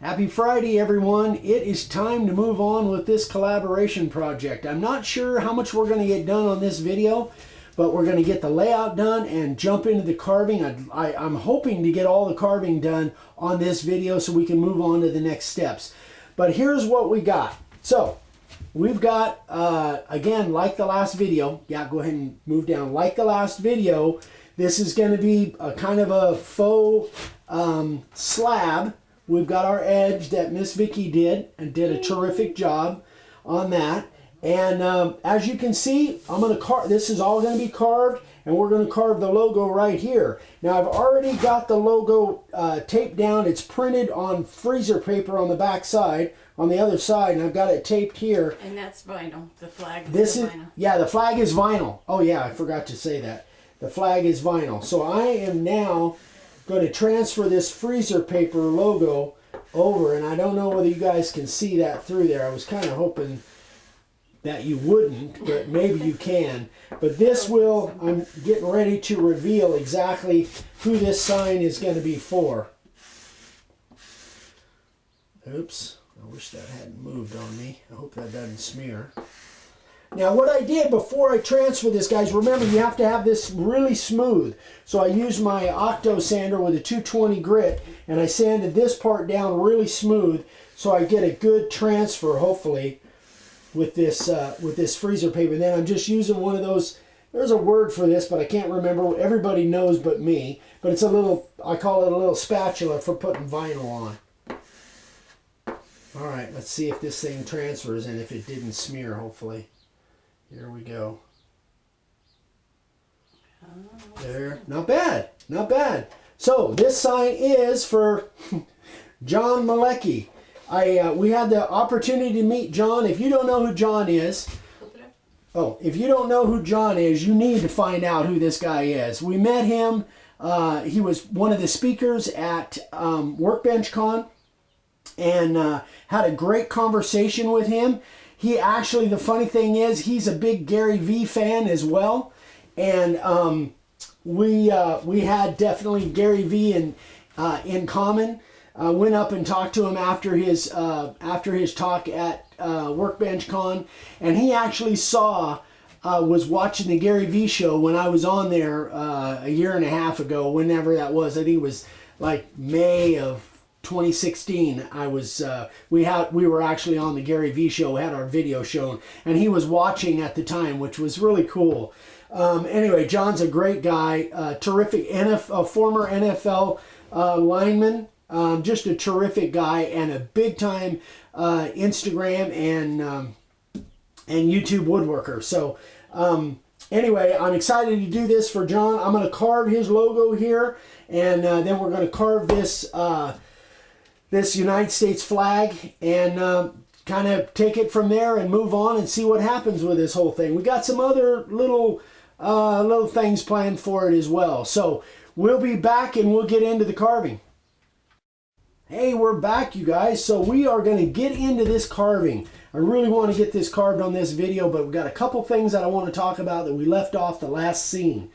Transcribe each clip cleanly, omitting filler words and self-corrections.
Happy Friday, everyone. It is time to move on with this collaboration project. I'm not sure how much we're going to get done on this video, but we're going to get the layout done and jump into the carving. I'm hoping to get all the carving done on this video so we can move on to the next steps. But here's what we got. So we've got, again, like the last video. Yeah, go ahead and move down. Like the last video, this is going to be a kind of a faux slab. We've got our edge that Miss Vicky did and did a terrific job on that. And as you can see, I'm going to carve. This is all going to be carved, and we're going to carve the logo right here. Now I've already got the logo taped down. It's printed on freezer paper on the back side, on the other side, and I've got it taped here. And that's vinyl. The flag is vinyl. Yeah, the flag is vinyl. Oh yeah, I forgot to say that. The flag is vinyl. So I am now going to transfer this freezer paper logo over, and I don't know whether you guys can see that through there. I was kind of hoping that you wouldn't, but maybe you can. But this will, I'm getting ready to reveal exactly who this sign is going to be for. Oops, I wish that hadn't moved on me. I hope that doesn't smear. Now what I did before I transfer this, guys, remember you have to have this really smooth. So I used my Octo sander with a 220 grit, and I sanded this part down really smooth so I get a good transfer, hopefully, with this freezer paper. And then I'm just using one of those, there's a word for this, but I can't remember. Everybody knows but me. But it's a little, I call it a little spatula for putting vinyl on. All right, let's see if this thing transfers and if it didn't smear, hopefully. Here we go. There, not bad, not bad. So this sign is for John Malecki. We had the opportunity to meet John. If you don't know who John is, if you don't know who John is, you need to find out who this guy is. We met him. He was one of the speakers at Workbench Con, and had a great conversation with him. He actually, the funny thing is, he's a big Gary Vee fan as well, and we had definitely Gary Vee in common. Went up and talked to him after his talk at Workbench Con, and he actually was watching the Gary Vee show when I was on there a year and a half ago, whenever that was. I think it was like May of 2016. We were actually on the Gary Vee show, had our video shown, and he was watching at the time, which was really cool. Anyway, John's a great guy, terrific former NFL lineman, just a terrific guy, and a big time Instagram and YouTube woodworker. So anyway, I'm excited to do this for John. I'm going to carve his logo here, and then we're going to carve this United States flag, and kind of take it from there and move on and see what happens with this whole thing. We got some other little things planned for it as well. So we'll be back and we'll get into the carving. Hey, we're back, you guys. So we are going to get into this carving. I really want to get this carved on this video, but we've got a couple things that I want to talk about that we left off the last scene,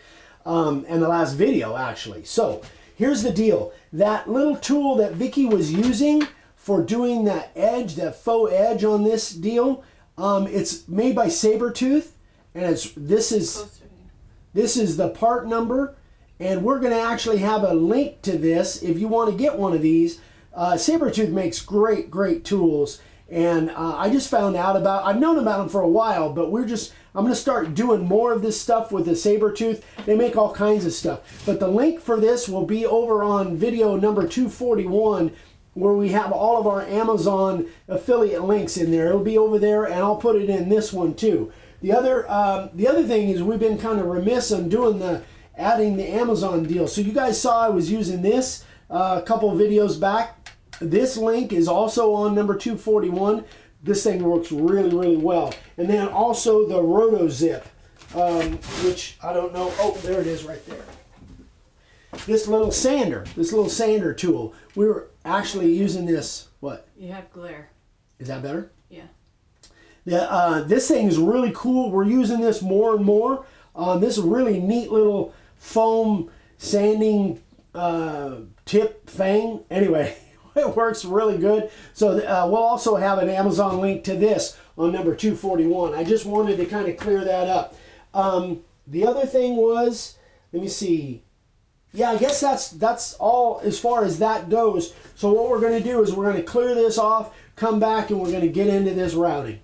and the last video, actually. So here's the deal. That little tool that Vicky was using for doing that edge, that faux edge on this deal, it's made by Sabertooth, and this is the part number, and we're going to actually have a link to this if you want to get one of these. Sabertooth makes great tools, and I just found out I've known about them for a while, but I'm going to start doing more of this stuff with the Sabertooth. They make all kinds of stuff. But the link for this will be over on video number 241, where we have all of our Amazon affiliate links in there. It'll be over there, and I'll put it in this one too. The other thing is we've been kind of remiss on adding the Amazon deal. So you guys saw I was using this a couple of videos back. This link is also on number 241. This thing works really well. And then also the Roto Zip, which I don't know. Oh, there it is right there. This little sander tool. We were actually using this. What? You have glare. Is that better? Yeah. Yeah. This thing is really cool. We're using this more and more. This really neat little foam sanding tip thing. Anyway, it works really good. So we'll also have an Amazon link to this on number 241. I just wanted to kind of clear that up. The other thing was, let me see. Yeah, I guess that's all as far as that goes. So what we're going to do is we're going to clear this off, come back, and we're going to get into this routing.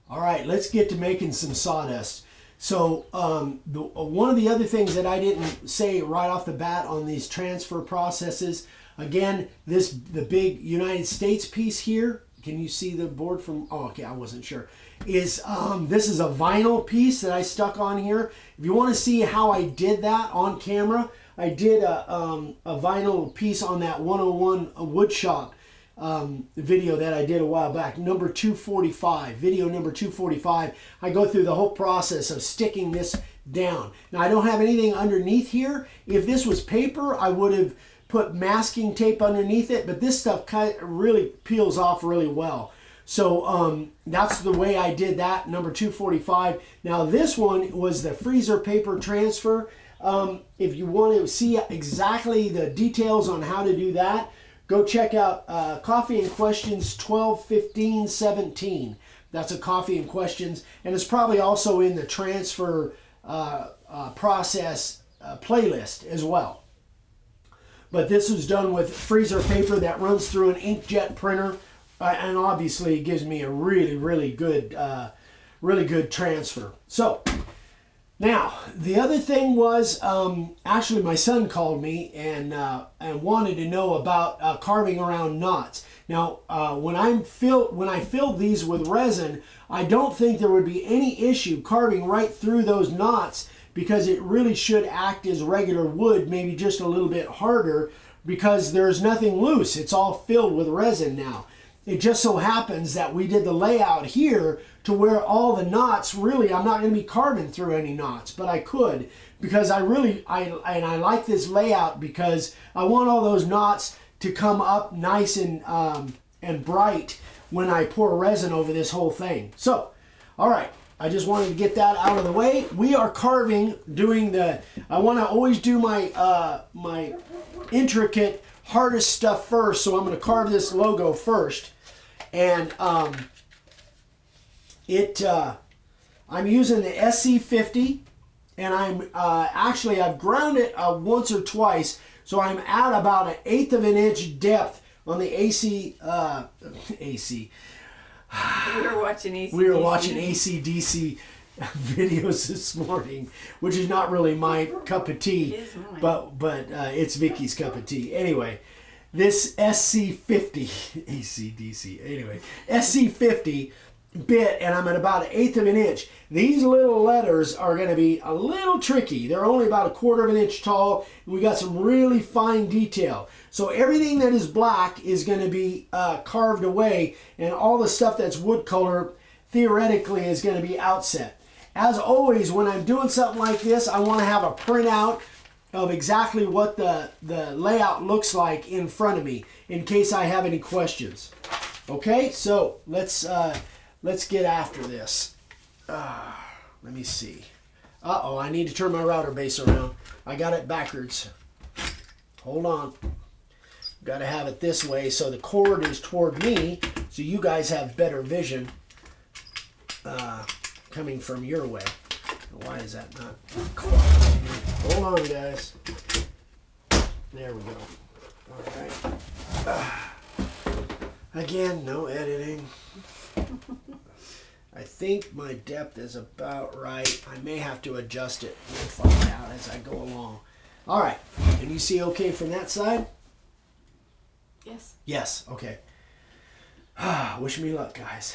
All right, let's get to making some sawdust. So one of the other things that I didn't say right off the bat on these transfer processes, again, the big United States piece here, can you see the board from, oh, okay, I wasn't sure, is this is a vinyl piece that I stuck on here. If you want to see how I did that on camera, I did a vinyl piece on that 101 woodshop video that I did a while back, number 245, video number 245. I go through the whole process of sticking this down. Now I don't have anything underneath here. If this was paper, I would have put masking tape underneath it, but this stuff kind of really peels off really well. So that's the way I did that, number 245. Now this one was the freezer paper transfer. If you want to see exactly the details on how to do that, go check out Coffee and Questions 12-15-17. That's a Coffee and Questions, and it's probably also in the transfer process playlist as well. But this was done with freezer paper that runs through an inkjet printer, and obviously it gives me a really good transfer. So now the other thing was actually my son called me and wanted to know about carving around knots. Now when I filled these with resin, I don't think there would be any issue carving right through those knots, because it really should act as regular wood, maybe just a little bit harder, because there's nothing loose. It's all filled with resin now. It just so happens that we did the layout here to where all the knots, really, I'm not going to be carving through any knots, but I could, because I like this layout because I want all those knots to come up nice and bright when I pour resin over this whole thing. So, all right. I just wanted to get that out of the way. We are carving, I want to always do my my intricate, hardest stuff first, so I'm going to carve this logo first. And I'm using the SC50, and I've ground it once or twice, so I'm at about 1/8 of an inch depth on the AC. We were watching AC/DC. We were watching AC/DC videos this morning, which is not really my cup of tea, but it's Vicky's cup of tea. Anyway, this SC50 AC/DC. Anyway, SC50 bit, and I'm at about 1/8 of an inch. These little letters are going to be a little tricky. They're only about 1/4 of an inch tall, and we got some really fine detail. So everything that is black is going to be carved away, and all the stuff that's wood color theoretically is going to be outset. As always, when I'm doing something like this, I want to have a printout of exactly what the layout looks like in front of me, in case I have any questions. Okay, so let's get after this. Let me see. Uh-oh, I need to turn my router base around. I got it backwards. Hold on. Got to have it this way so the cord is toward me, so you guys have better vision coming from your way. Why is that not? Hold on, guys. There we go. All right. Again, no editing. I think my depth is about right. I may have to adjust it. We'll find out as I go along. All right. Can you see okay from that side? Yes. Yes. Okay. Wish me luck, guys.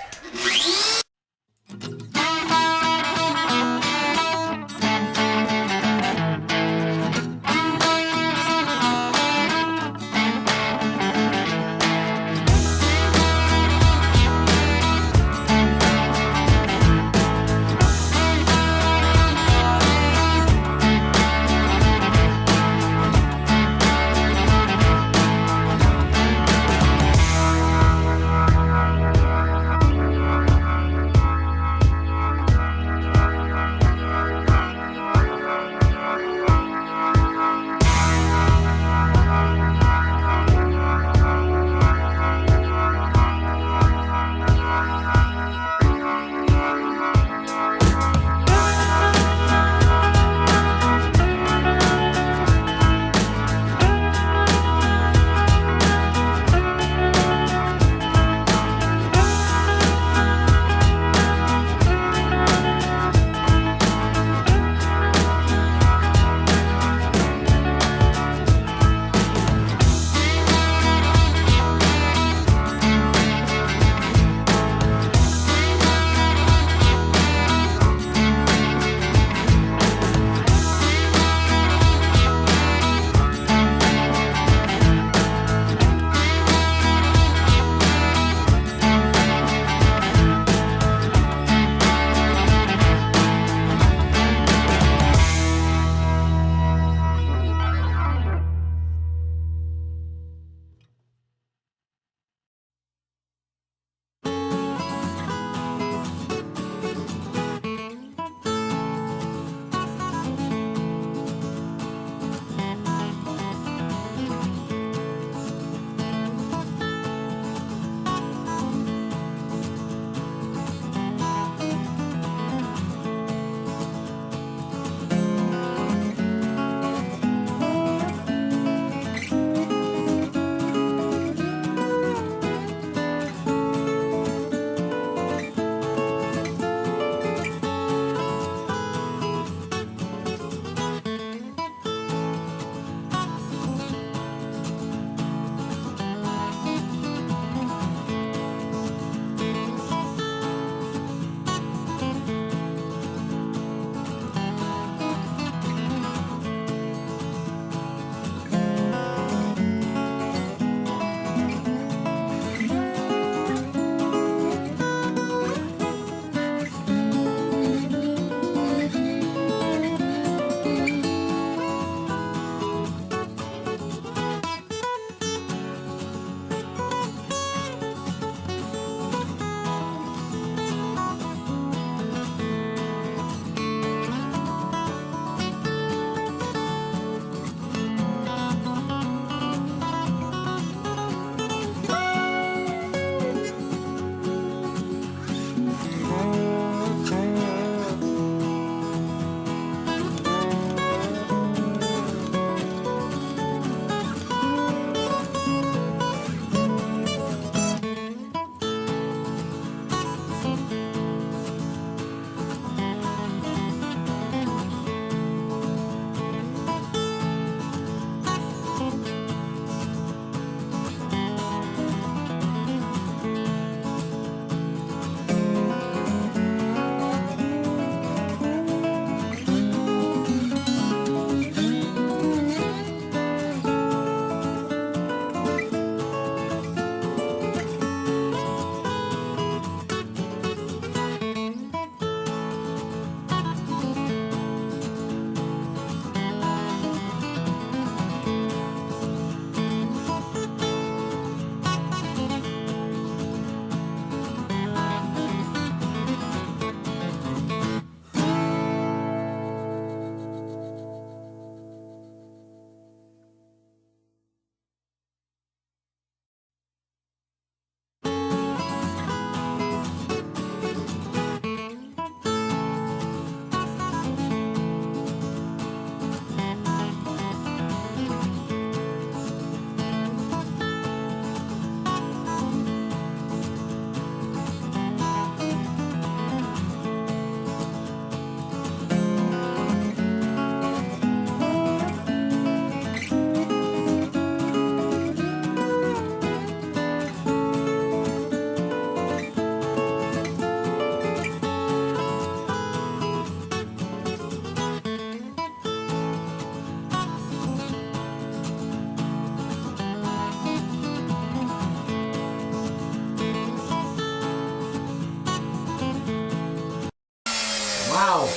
Wow.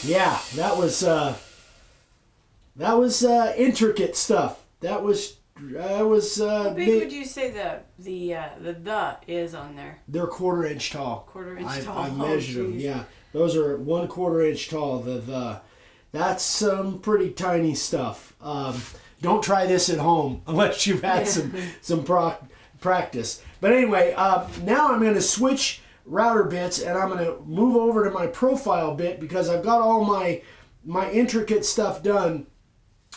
Yeah, that was intricate stuff. That was How big big. would you say the is on there? They're 1/4 inch tall. 1/4 inch I tall. measured Oh, them. geez. Yeah, those are 1/4 inch tall. That's some pretty tiny stuff. Don't try this at home unless you've had some practice. But anyway, now I'm going to switch router bits and I'm going to move over to my profile bit because I've got all my intricate stuff done.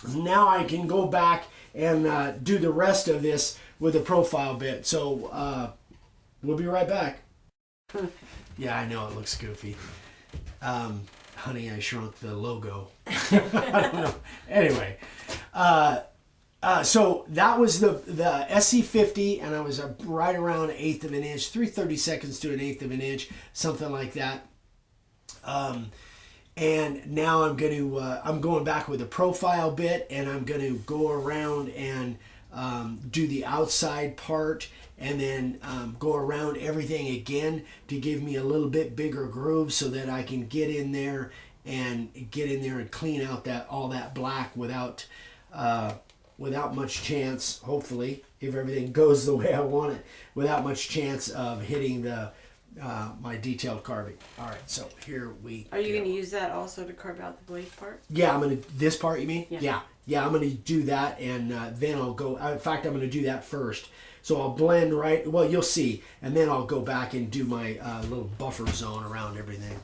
Now I can go back and do the rest of this with a profile bit. So we'll be right back. Yeah, I know it looks goofy. Honey, I shrunk the logo. I don't know. Anyway, so that was the SC50, and I was right around 1/8 of an inch, 3/32 to 1/8 of an inch, something like that. And now I'm going back with a profile bit, and I'm going to go around and do the outside part, and then go around everything again to give me a little bit bigger groove so that I can get in there and clean out all that black without much chance, hopefully, if everything goes the way I want it, without much chance of hitting my detailed carving. All right, so here we Are you go. going to use that also to carve out the blade part? Yeah, this part, you mean? Yeah. Yeah, I'm going to do that, and then I'll go. In fact, I'm going to do that first. So I'll blend right. Well, you'll see, and then I'll go back and do my little buffer zone around everything.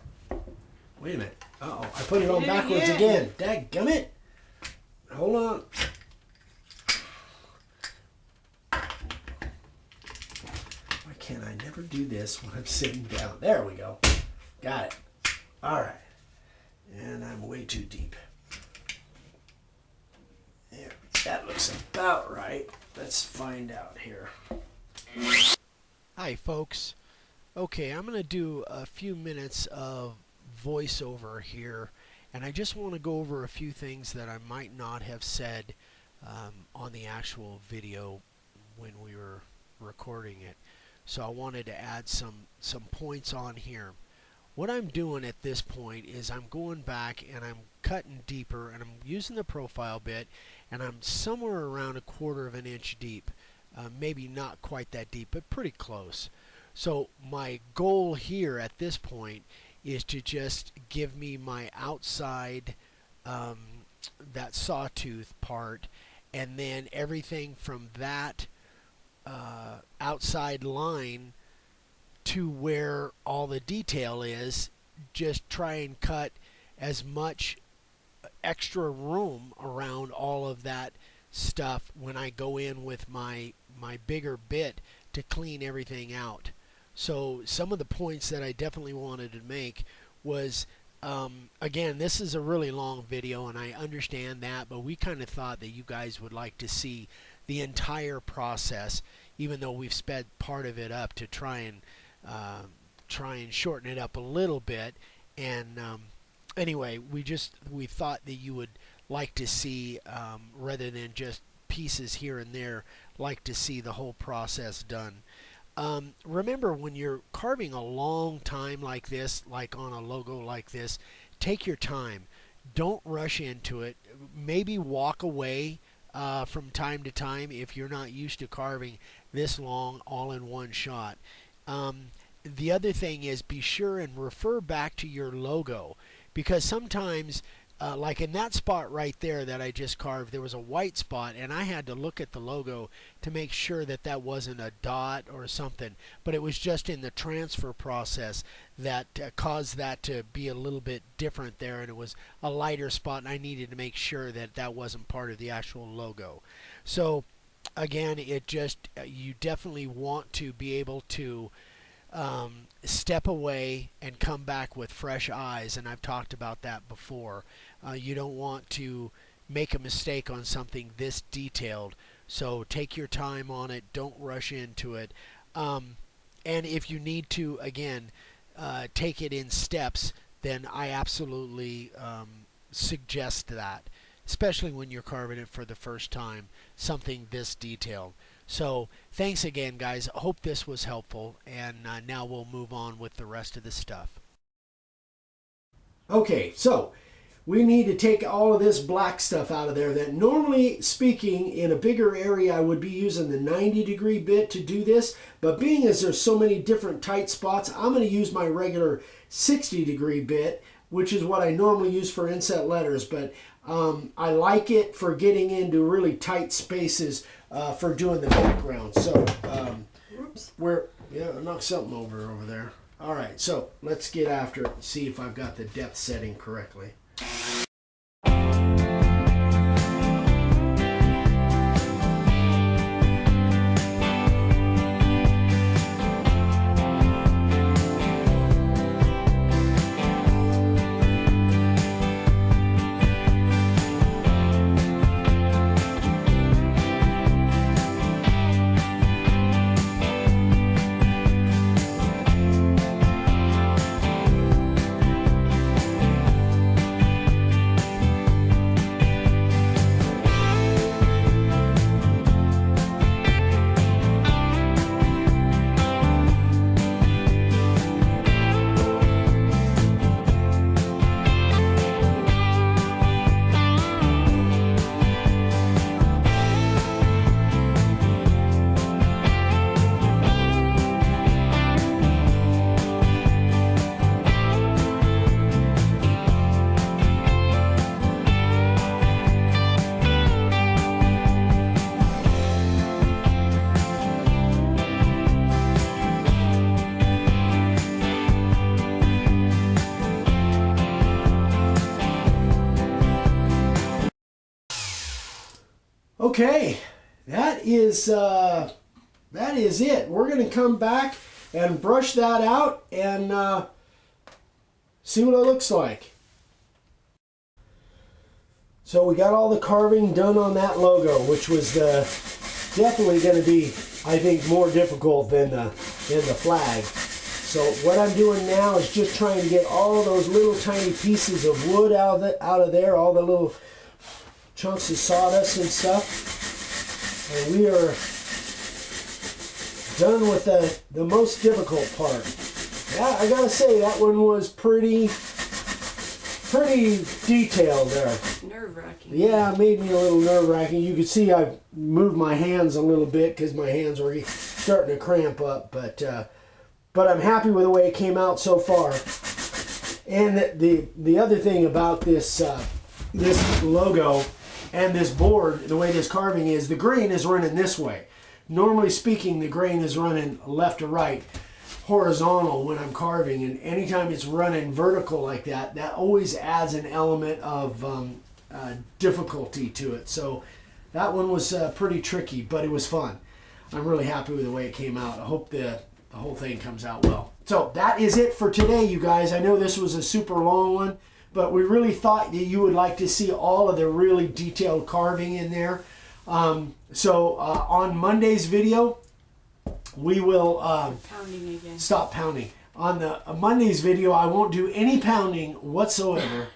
Wait a minute. Uh-oh, I put it on backwards again. Dadgummit. Hold on. Why can't I never do this when I'm sitting down? There we go. Got it. All right. And I'm way too deep. There. That looks about right. Let's find out here. Hi, folks. Okay, I'm going to do a few minutes of voiceover here, and I just want to go over a few things that I might not have said on the actual video when we were recording it. So I wanted to add some points on here. What I'm doing at this point is I'm going back and I'm cutting deeper, and I'm using the profile bit, and I'm somewhere around 1/4 of an inch deep. Maybe not quite that deep, but pretty close. So my goal here at this point is to just give me my outside, that sawtooth part, and then everything from that outside line to where all the detail is, just try and cut as much extra room around all of that stuff when I go in with my bigger bit to clean everything out. So some of the points that I definitely wanted to make was, again, this is a really long video and I understand that, but we kind of thought that you guys would like to see the entire process, even though we've sped part of it up to try and shorten it up a little bit. And anyway, we thought that you would like to see, rather than just pieces here and there, like to see the whole process done. Remember, when you're carving a long time like this, like on a logo like this, take your time. Don't rush into it. Maybe walk away from time to time if you're not used to carving this long all in one shot. The other thing is, be sure and refer back to your logo, because sometimes like in that spot right there that I just carved, there was a white spot, and I had to look at the logo to make sure that that wasn't a dot or something, but it was just in the transfer process that caused that to be a little bit different there, and it was a lighter spot, and I needed to make sure that that wasn't part of the actual logo. So again, you definitely want to be able to step away and come back with fresh eyes, and I've talked about that before. You don't want to make a mistake on something this detailed, so take your time on it. Don't rush into it. And if you need to, again, take it in steps, then I absolutely suggest that, especially when you're carving it for the first time, something this detailed. So thanks again, guys. I hope this was helpful, and now we'll move on with the rest of the stuff. Okay, so we need to take all of this black stuff out of there that normally speaking in a bigger area I would be using the 90-degree bit to do this, but being as there's so many different tight spots, I'm going to use my regular 60-degree bit, which is what I normally use for inset letters, but I like it for getting into really tight spaces for doing the background. So I knocked something over there. All right, so let's get after it and see if I've got the depth setting correctly. Okay, that is it. We're going to come back and brush that out and see what it looks like. So we got all the carving done on that logo, which was definitely going to be, I think, more difficult than the flag. So what I'm doing now is just trying to get all those little tiny pieces of wood out of there, all the little chunks of sawdust and stuff. And we are done with the most difficult part. Yeah, I gotta say that one was pretty detailed there. Nerve-wracking. Yeah, it made me a little nerve-wracking. You could see I moved my hands a little bit because my hands were starting to cramp up. But I'm happy with the way it came out so far. And the other thing about this logo and this board, the way this carving is, the grain is running this way. Normally speaking, the grain is running left to right, horizontal when I'm carving, and anytime it's running vertical like that, that always adds an element of difficulty to it. So that one was pretty tricky, but it was fun. I'm really happy with the way it came out. I hope the whole thing comes out well. So that is it for today, you guys. I know this was a super long one, but we really thought that you would like to see all of the really detailed carving in there. So on Monday's video, we will pounding again. Stop pounding. On the Monday's video, I won't do any pounding whatsoever,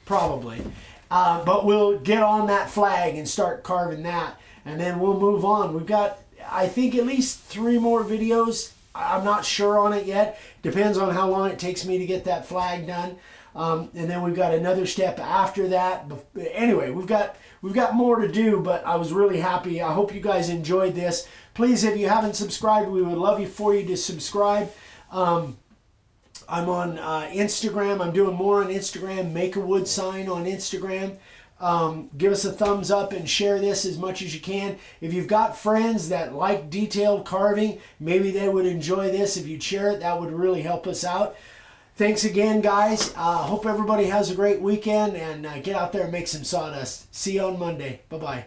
probably. But we'll get on that flag and start carving that, and then we'll move on. We've got, I think, at least 3 more videos. I'm not sure on it yet. Depends on how long it takes me to get that flag done. And then we've got another step after that. Anyway, we've got more to do, but I was really happy. I hope you guys enjoyed this. Please, if you haven't subscribed, we would love for you to subscribe. I'm on Instagram. I'm doing more on Instagram. Make a wood sign on Instagram. Give us a thumbs up and share this as much as you can. If you've got friends that like detailed carving, maybe they would enjoy this. If you'd share it, that would really help us out. Thanks again, guys. Hope everybody has a great weekend, and get out there and make some sawdust. See you on Monday. Bye-bye.